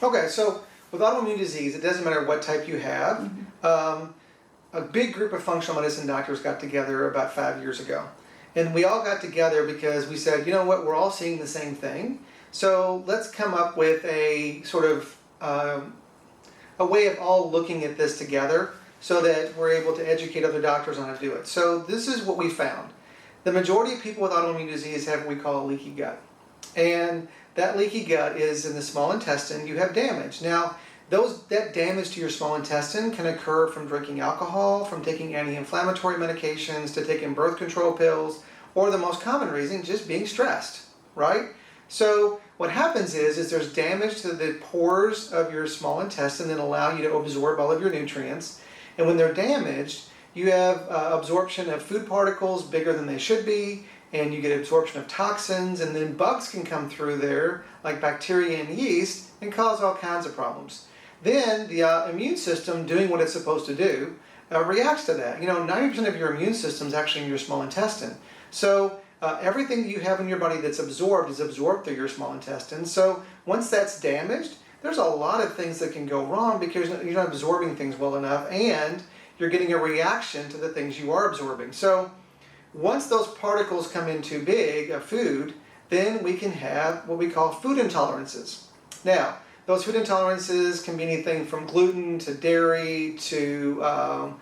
Okay, so with autoimmune disease, it doesn't matter what type you have. A big group of functional medicine doctors got together about 5 years ago. And we all got together because we said, you know what, we're all seeing the same thing. So let's come up with a sort of a way of all looking at this together so that we're able to educate other doctors on how to do it. So this is what we found. The majority of people with autoimmune disease have what we call a leaky gut. And that leaky gut is in the small intestine. You have damage. Now, that damage to your small intestine can occur from drinking alcohol, from taking anti-inflammatory medications, to taking birth control pills, or the most common reason, just being stressed, right? So what happens is there's damage to the pores of your small intestine that allow you to absorb all of your nutrients. And when they're damaged, you have absorption of food particles bigger than they should be, and you get absorption of toxins, and then bugs can come through there, like bacteria and yeast, and cause all kinds of problems. Then the immune system, doing what it's supposed to do, reacts to that. 90% of your immune system is actually in your small intestine. So everything that you have in your body that's absorbed is absorbed through your small intestine. So once that's damaged, there's a lot of things that can go wrong because you're not absorbing things well enough, and you're getting a reaction to the things you are absorbing. So once those particles come in too big of food, then we can have what we call food intolerances. Now, those food intolerances can be anything from gluten to dairy to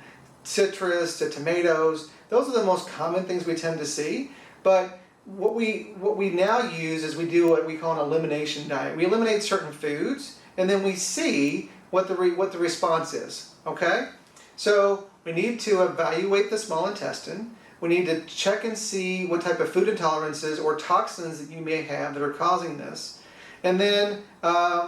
citrus to tomatoes. Those are the most common things we tend to see. But what we now use is we do what we call an elimination diet. We eliminate certain foods, and then we see what the response is. Okay? So we need to evaluate the small intestine. We need to check and see what type of food intolerances or toxins that you may have that are causing this. And then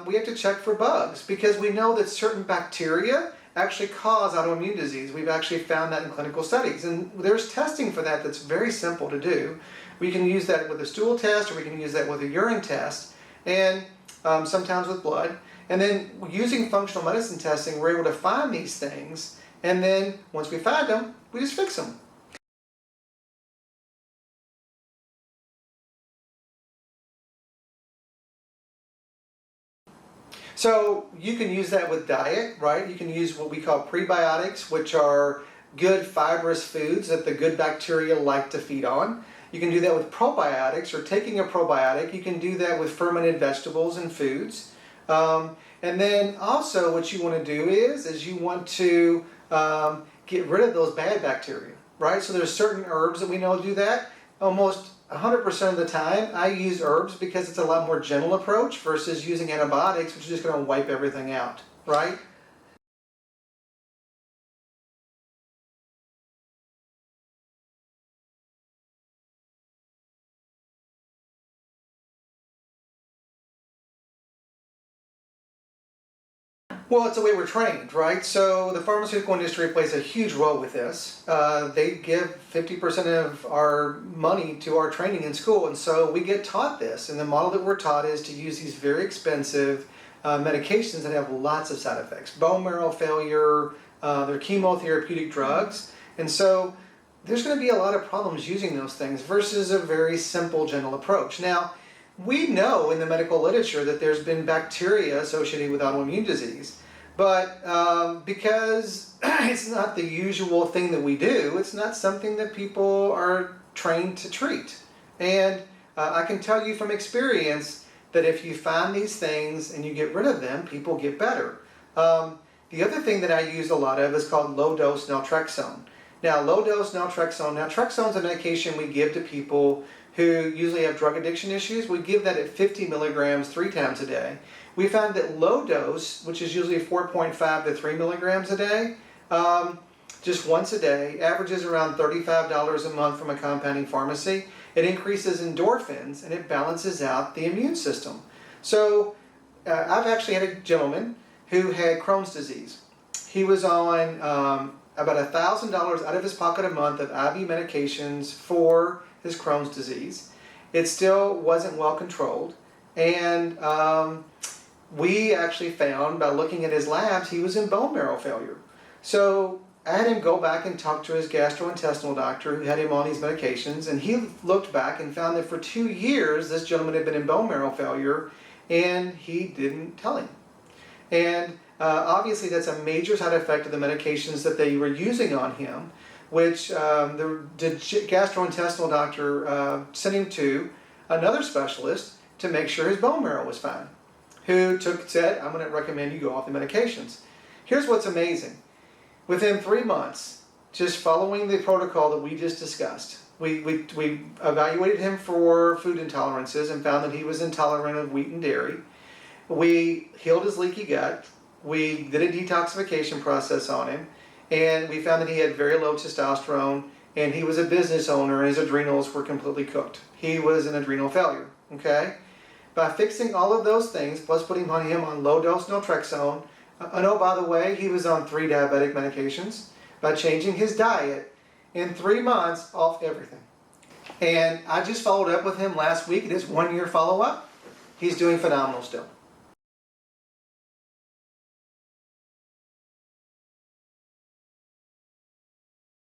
we have to check for bugs, because we know that certain bacteria actually cause autoimmune disease. We've actually found that in clinical studies. And there's testing for that that's very simple to do. We can use that with a stool test, or we can use that with a urine test, and sometimes with blood. And then using functional medicine testing, we're able to find these things. And then once we find them, we just fix them. So you can use that with diet, right? You can use what we call prebiotics, which are good fibrous foods that the good bacteria like to feed on. You can do that with probiotics, or taking a probiotic. You can do that with fermented vegetables and foods. And then also what you want to do is you want to get rid of those bad bacteria, right? So there's certain herbs that we know do that. Almost 100% of the time, I use herbs because it's a lot more gentle approach versus using antibiotics, which is just going to wipe everything out, right? Well, it's the way we're trained, right? So the pharmaceutical industry plays a huge role with this. They give 50% of our money to our training in school, and so we get taught this. And the model that we're taught is to use these very expensive medications that have lots of side effects. Bone marrow failure, they're chemotherapeutic drugs. And so there's going to be a lot of problems using those things versus a very simple, gentle approach. Now, we know in the medical literature that there's been bacteria associated with autoimmune disease, but because it's not the usual thing that we do, it's not something that people are trained to treat. And I can tell you from experience that if you find these things and you get rid of them, people get better. The other thing that I use a lot of is called low-dose naltrexone. Now, low-dose naltrexone is a medication we give to people who usually have drug addiction issues. We give that at 50 milligrams 3 times a day. We found that low dose, which is usually 4.5 to 3 milligrams a day, just once a day, averages around $35 a month from a compounding pharmacy. It increases endorphins and it balances out the immune system. So I've actually had a gentleman who had Crohn's disease. He was on about $1,000 out of his pocket a month of IV medications for his Crohn's disease. It still wasn't well controlled, and we actually found by looking at his labs he was in bone marrow failure. So I had him go back and talk to his gastrointestinal doctor who had him on these medications, and he looked back and found that for 2 years this gentleman had been in bone marrow failure, and he didn't tell him. And obviously that's a major side effect of the medications that they were using on him, which the gastrointestinal doctor sent him to another specialist to make sure his bone marrow was fine, who said, I'm going to recommend you go off the medications. Here's what's amazing. Within 3 months, just following the protocol that we just discussed, we evaluated him for food intolerances and found that he was intolerant of wheat and dairy. We healed his leaky gut. We did a detoxification process on him, and we found that he had very low testosterone, and he was a business owner, and his adrenals were completely cooked. He was an adrenal failure, okay? By fixing all of those things, plus putting him on low-dose naltrexone, oh, by the way, he was on 3 diabetic medications, by changing his diet, in 3 months, off everything. And I just followed up with him last week at his 1-year follow-up. He's doing phenomenal still.